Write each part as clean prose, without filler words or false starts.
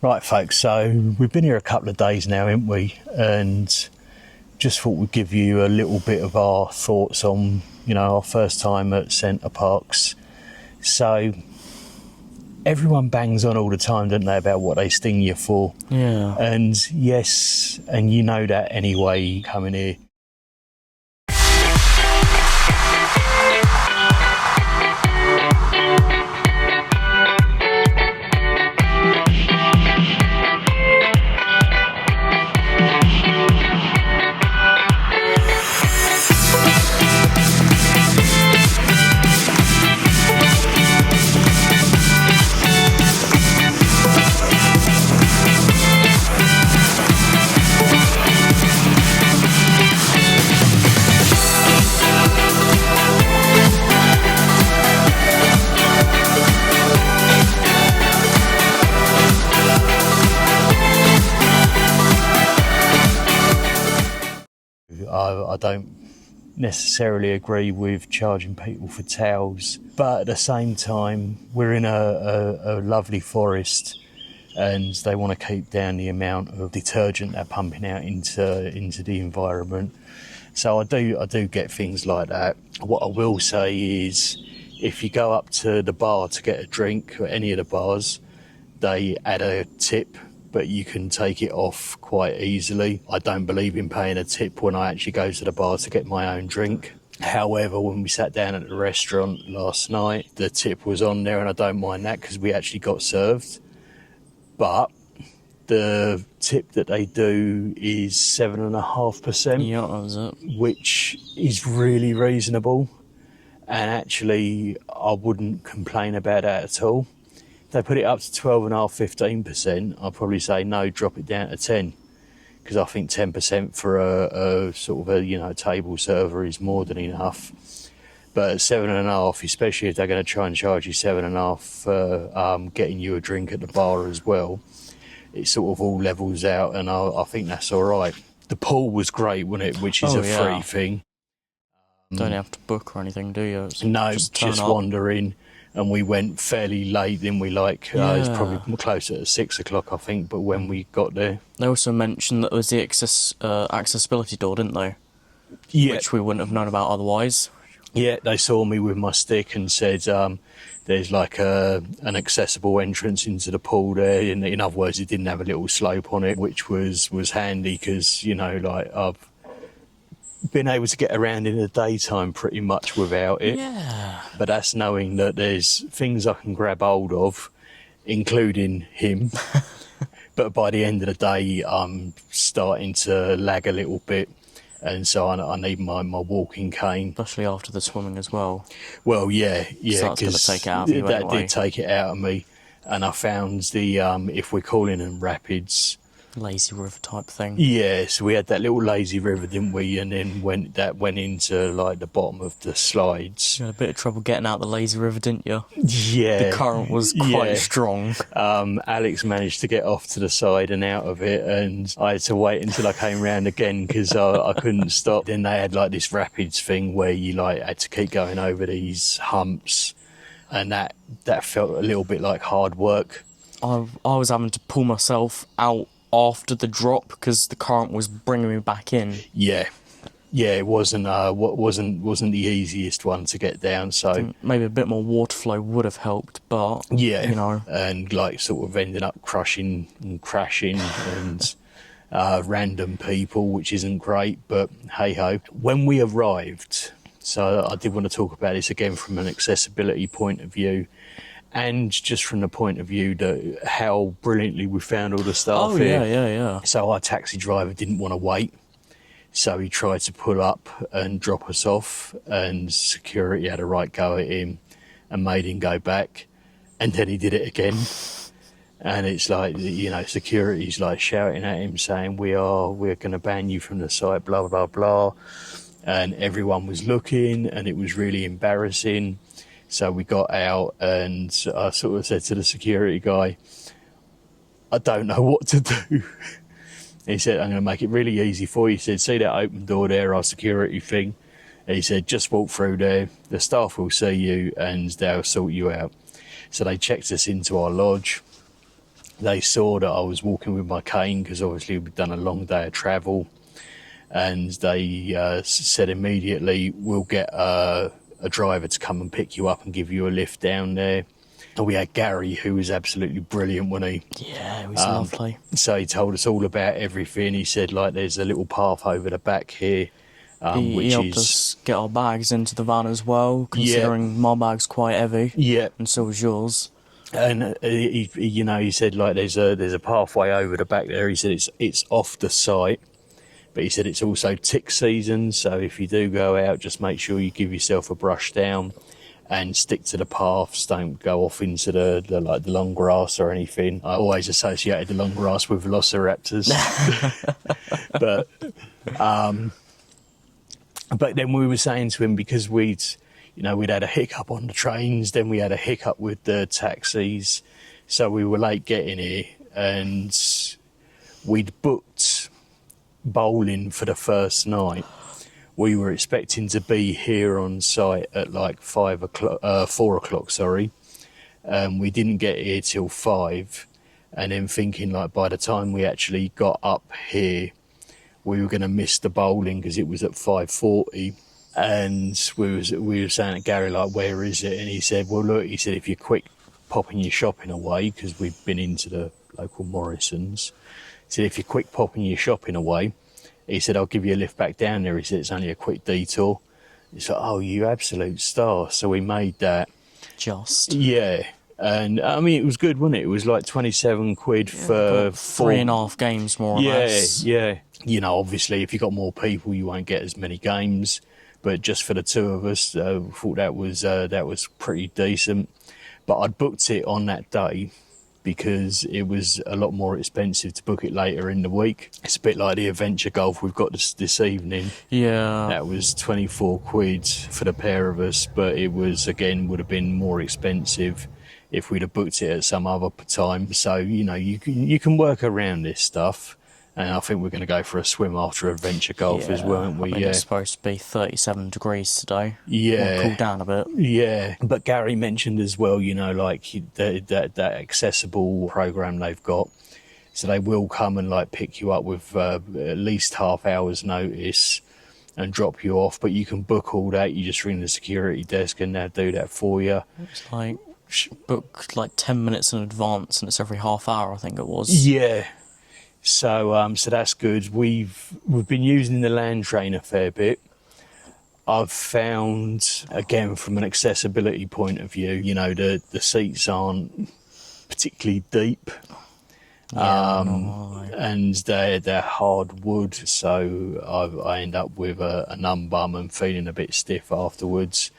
Right, folks, so we've been here a couple of days now, haven't we? And just thought we'd give you a little bit of our thoughts on, our first time at Centre Parcs. So everyone bangs on all the time, don't they, about what they sting you for? Yeah. And yes, and you know that anyway, coming here. I don't necessarily agree with charging people for towels, but at the same time, we're in a lovely forest, and they want to keep down the amount of detergent they're pumping out into the environment. So I do get things like that. What I will say is, if you go up to the bar to get a drink, or any of the bars, they add a tip, but you can take it off quite easily. I don't believe in paying a tip when I actually go to the bar to get my own drink. However, when we sat down at the restaurant last night, the tip was on there, and I don't mind that because we actually got served. But the tip that they do is 7.5%. Yeah, that was it. Which is really reasonable. And actually, I wouldn't complain about that at all. They put it up to 12.5%, 15%, I'll probably say no, drop it down to 10, because I think 10% for a sort of a table server is more than enough. But at 7.5%, especially if they're going to try and charge you 7.5% for getting you a drink at the bar as well, it sort of all levels out, and I think that's all right. The pool was great, wasn't it? Which is free thing. Don't have to book or anything, do you? No, just wander in. And we went fairly late, didn't we? It was probably closer to 6 o'clock, I think, but when we got there. They also mentioned that there was the accessibility door, didn't they? Yeah. Which we wouldn't have known about otherwise. Yeah, they saw me with my stick and said there's an accessible entrance into the pool there. In other words, it didn't have a little slope on it, which was handy because, I've been able to get around in the daytime pretty much without it. Yeah. But that's knowing that there's things I can grab hold of, including him. But by the end of the day, I'm starting to lag a little bit. And so I need my walking cane. Especially after the swimming as well. Well, yeah. So that's going to take it out of you that anyway. did take it out of me. And I found the, if we're calling them rapids, lazy river type thing. Yeah, so we had that little lazy river, didn't we? And then went into the bottom of the slides. You had a bit of trouble getting out the lazy river, didn't you? Yeah. The current was quite strong. Alex managed to get off to the side and out of it, and I had to wait until I came round again because I couldn't stop. Then they had this rapids thing where you had to keep going over these humps, and that felt a little bit like hard work. I was having to pull myself out after the drop because the current was bringing me back in. Yeah, it wasn't the easiest one to get down. So maybe a bit more water flow would have helped, but and sort of ending up crushing and crashing and random people, which isn't great. But hey ho. When we arrived, so I did want to talk about this again from an accessibility point of view. And just from the point of view that how brilliantly we found all the staff here. Yeah. So our taxi driver didn't want to wait. So he tried to pull up and drop us off, and security had a right go at him and made him go back. And then he did it again. And it's security's shouting at him saying, we're going to ban you from the site, blah, blah, blah. And everyone was looking, and it was really embarrassing. So we got out, and I sort of said to the security guy, I don't know what to do. He said, I'm going to make it really easy for you. He said, see that open door there, our security thing? He said, just walk through there. The staff will see you, and they'll sort you out. So they checked us into our lodge. They saw that I was walking with my cane because obviously we'd done a long day of travel, and they said immediately, we'll get a driver to come and pick you up and give you a lift down there. And we had Gary, who was absolutely brilliant, wasn't he? Yeah, it was lovely. So he told us all about everything. He said, like, there's a little path over the back here, He which helped is... us get our bags into the van as well, considering my bag's quite heavy. Yeah. And so was yours. And he said, like, there's a pathway over the back there. He said it's off the site, but he said it's also tick season. So if you do go out, just make sure you give yourself a brush down and stick to the paths. Don't go off into the long grass or anything. I always associated the long grass with velociraptors, but then we were saying to him, because we'd had a hiccup on the trains, then we had a hiccup with the taxis, so we were late getting here, and we'd booked bowling for the first night. We were expecting to be here on site at like 4 o'clock, sorry. We didn't get here till 5, and then thinking, like, by the time we actually got up here, we were going to miss the bowling because it was at 5:40. And we were saying to Gary, like, where is it? And he said, well, look, he said, if you're quick popping your shopping away, because we've been into the local Morrison's, he said, if you're quick popping your shopping away, he said, I'll give you a lift back down there. He said, it's only a quick detour. He's like, oh, you absolute star. So we made that. Yeah. And I mean, it was good, wasn't it? It was like 27 quid for 3.5 games, more or less. Yeah. Obviously, if you've got more people, you won't get as many games. But just for the two of us, I thought that was pretty decent. But I'd booked it on that day because it was a lot more expensive to book it later in the week. It's a bit like the adventure golf we've got this evening. Yeah. That was 24 quid for the pair of us, but it was, again, would have been more expensive if we'd have booked it at some other time. So, you can work around this stuff. And I think we're going to go for a swim after adventure golf as well, aren't we? I mean, it's supposed to be 37 degrees today. Yeah. We'll cool down a bit. Yeah. But Gary mentioned as well, like that accessible program they've got. So they will come and like pick you up with at least half hour's notice and drop you off. But you can book all that. You just ring the security desk and they'll do that for you. It's like book like 10 minutes in advance, and it's every half hour, I think it was. Yeah. So that's good. We've been using the land train a fair bit. I've found, again, from an accessibility point of view, the seats aren't particularly deep. And they're hard wood, so I end up with a numb bum and feeling a bit stiff afterwards.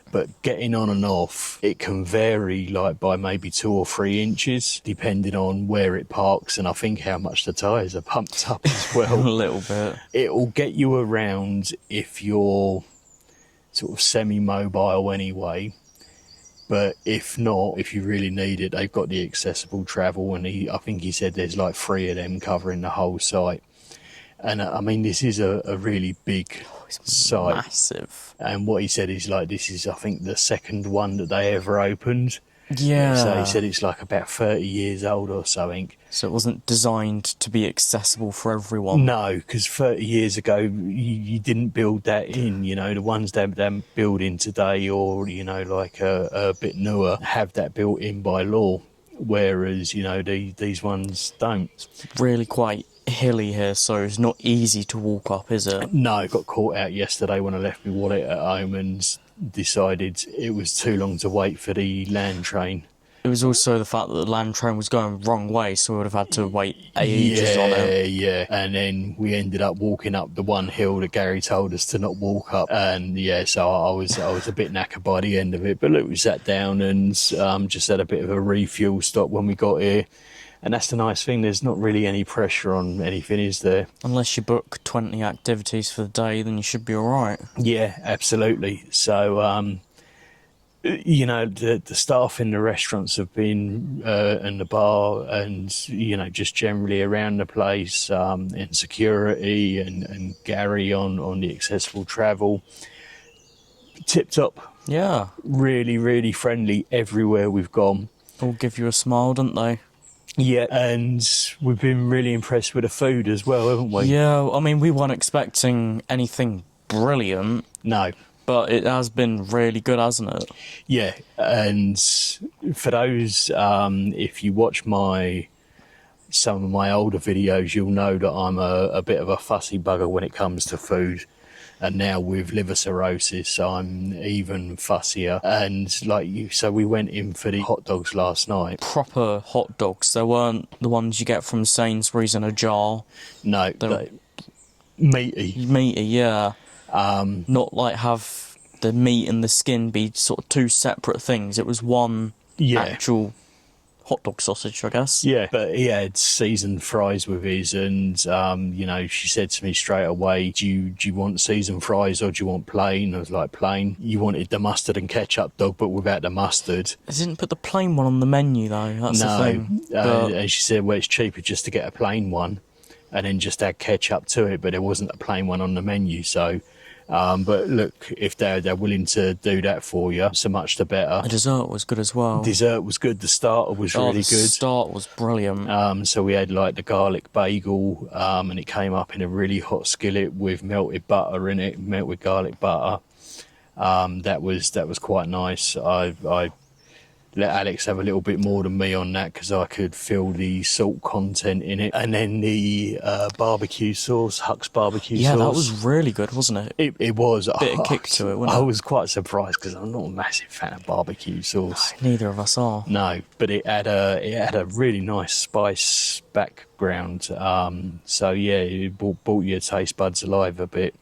But getting on and off, it can vary like by maybe 2 or 3 inches, depending on where it parks, and I think how much the tyres are pumped up as well. A little bit. It will get you around if you're sort of semi-mobile anyway. But if not, if you really need it, they've got the accessible travel, and I think he said there's like 3 of them covering the whole site. And I mean, this is a really big site. Massive. And what he said is like, this is, I think, the second one that they ever opened. Yeah. So he said it's like about 30 years old or something. So it wasn't designed to be accessible for everyone. No, because 30 years ago, you didn't build that in. The ones they're building today, or, like a bit newer, have that built in by law. Whereas, these ones don't. It's really quite hilly here, so it's not easy to walk up, is it? No, I got caught out yesterday when I left my wallet at home and decided it was too long to wait for the land train. It was also the fact that the land train was going the wrong way, so we would have had to wait ages on it. Yeah. And then we ended up walking up the one hill that Gary told us to not walk up. And so I was a bit knackered by the end of it. But look, we sat down and just had a bit of a refuel stop when we got here. And that's the nice thing, there's not really any pressure on anything, is there? Unless you book 20 activities for the day, then you should be alright. Yeah, absolutely. So, the staff in the restaurants have been, and the bar, and, just generally around the place, and security and Gary on the accessible travel. Tip top. Yeah. Really, really friendly everywhere we've gone. All give you a smile, don't they? Yeah, and we've been really impressed with the food as well, haven't we? Yeah, I mean, we weren't expecting anything brilliant, No. but it has been really good, hasn't it? Yeah, and for those, if you watch some of my older videos, you'll know that I'm a bit of a fussy bugger when it comes to food. And now with liver cirrhosis, I'm even fussier. And so we went in for the hot dogs last night. Proper hot dogs. They weren't the ones you get from Sainsbury's in a jar. No, They're meaty. meaty, yeah. Not like have the meat and the skin be sort of two separate things. It was one actual hot dog sausage, I guess. Yeah, but he had seasoned fries with his, and she said to me straight away, do you want seasoned fries or do you want plain? I was like, plain. You wanted the mustard and ketchup dog, but without the mustard. They didn't put the plain one on the menu, though. That's the thing. And she said, well, it's cheaper just to get a plain one and then just add ketchup to it, but there wasn't a plain one on the menu, so... but look, if they're willing to do that for you, so much the better. The dessert was good as well. Dessert was good. The starter was really good. The start was brilliant. So we had like the garlic bagel, and it came up in a really hot skillet with melted butter in it, melted garlic butter. That was quite nice. I let Alex have a little bit more than me on that because I could feel the salt content in it. And then the barbecue sauce, Huck's barbecue sauce. Yeah, that was really good, wasn't it? It was. Bit of kick to it, wasn't it? I was quite surprised because I'm not a massive fan of barbecue sauce. Neither of us are. No, but it had a really nice spice background. So yeah, it brought your taste buds alive a bit.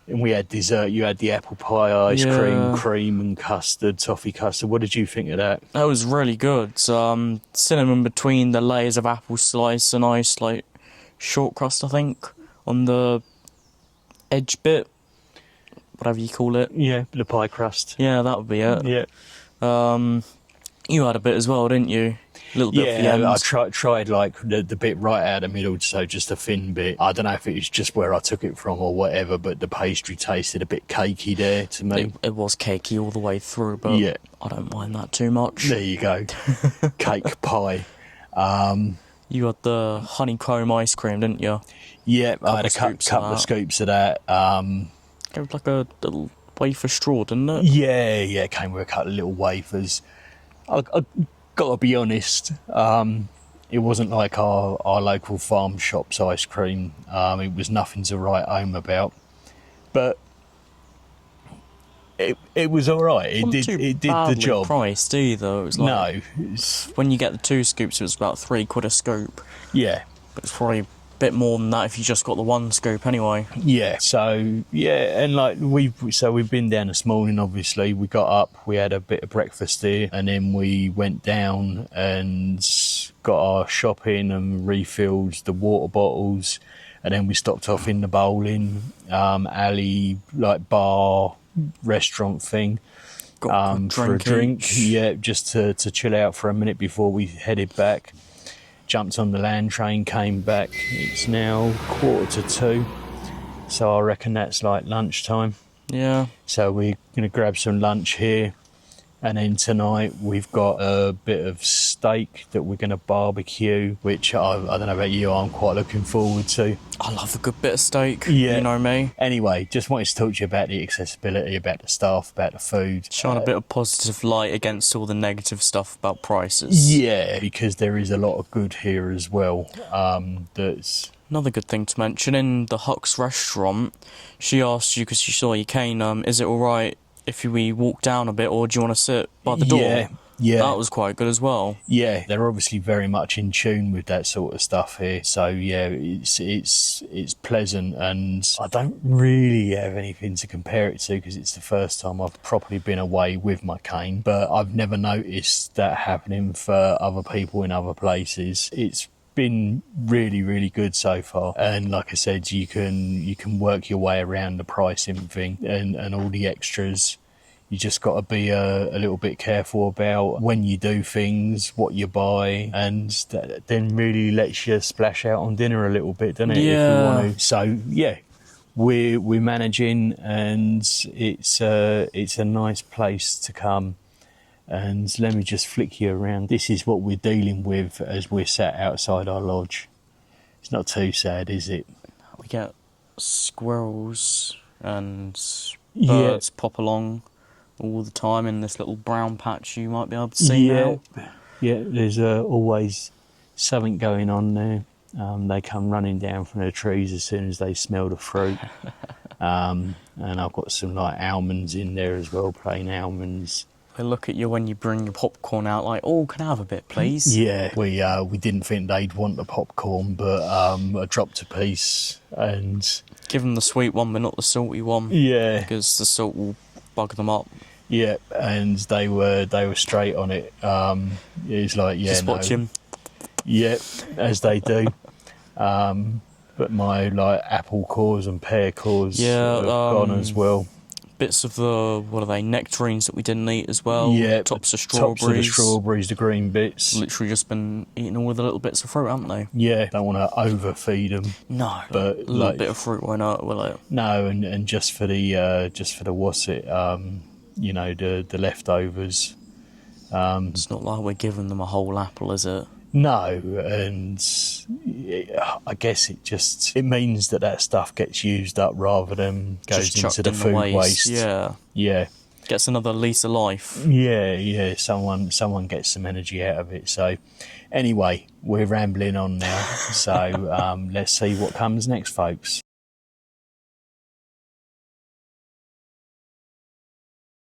And we had dessert. You had the apple pie ice cream and custard, toffee custard. What did you think of that? That was really good. Cinnamon between the layers of apple slice and nice, like, short crust, I think, on the edge bit. Whatever you call it. Yeah, the pie crust. Yeah, that would be it. Yeah. You had a bit as well, didn't you? A little bit for the end. I tried like the bit right out of the middle, so just a thin bit. I don't know if it was just where I took it from or whatever, but the pastry tasted a bit cakey there to me. It was cakey all the way through, but yeah. I don't mind that too much. There you go. Cake pie. You had the honeycomb ice cream, didn't you? Yeah, I had a couple of scoops of that. It was like a little wafer straw, didn't it? Yeah, it came with a couple of little wafers. I gotta be honest, it wasn't like our local farm shop's ice cream. It was nothing to write home about, but it was all right. It did the job. Priced either. It was like, no, when you get the 2 scoops, it was about £3 a scoop. Yeah, but it's probably a bit more than that if you just got the 1 scoop anyway. Yeah, so yeah, and like we've been down this morning. Obviously, we got up, we had a bit of breakfast here, and then we went down and got our shopping and refilled the water bottles, and then we stopped off in the bowling alley, like bar restaurant thing. For a drink, yeah, just to chill out for a minute before we headed back. Jumped on the land train, came back. It's now 1:45, so I reckon that's like lunchtime. Yeah. So we're going to grab some lunch here, and then tonight we've got a bit of steak that we're going to barbecue, which I don't know about you, I'm quite looking forward to. I love a good bit of steak, yeah. You know me. Anyway, just wanted to talk to you about the accessibility, about the staff, about the food. Shine a bit of positive light against all the negative stuff about prices. Yeah, because there is a lot of good here as well. That's... Another good thing to mention, in the Huck's restaurant, she asked you, because she saw you cane, is it alright if we walk down a bit, or do you want to sit by the door? Yeah. That was quite good as well. Yeah, they're obviously very much in tune with that sort of stuff here. So yeah, it's pleasant, and I don't really have anything to compare it to because it's the first time I've properly been away with my cane. But I've never noticed that happening for other people in other places. It's been really, really good so far, and like I said, you can work your way around the pricing thing and all the extras. You just got to be a little bit careful about when you do things, what you buy, and that then really lets you splash out on dinner a little bit, doesn't it? Yeah. If you want to. So yeah, we're managing, and it's a nice place to come And let me just flick you around. This is what we're dealing with as we're sat outside our lodge. It's not too sad, is it? We get squirrels and Yeah. birds pop along all the time in this little brown patch you might be able to see now. Yeah, there's always something going on there. They come running down from the trees as soon as they smell the fruit. And I've got some like almonds in there as well, plain almonds. They look at you when you bring your popcorn out like, oh, can I have a bit, please? Yeah, we didn't think they'd want the popcorn, but I dropped a piece and... Give them the sweet one, but not the salty one. Yeah. Because the salt will bug them up. Yeah, and they were straight on it. It's like, yeah, Just watch him. Yeah, as they do. But my like apple cores and pear cores have gone as well. Bits of the, what are they, nectarines that we didn't eat as well. Yeah, tops of strawberries. Tops of the strawberries, the green bits. Literally just been eating all the little bits of fruit, haven't they? Yeah, don't want to overfeed them. No, but a little bit of fruit, why not? Will it? No, and just for the what's it, you know, the leftovers. It's not like we're giving them a whole apple, is it? No, and I guess it means that stuff gets used up rather than goes Just into the in food waste. Yeah. Gets another lease of life. Yeah. Someone gets some energy out of it. So, anyway, we're rambling on now. So let's see what comes next, folks.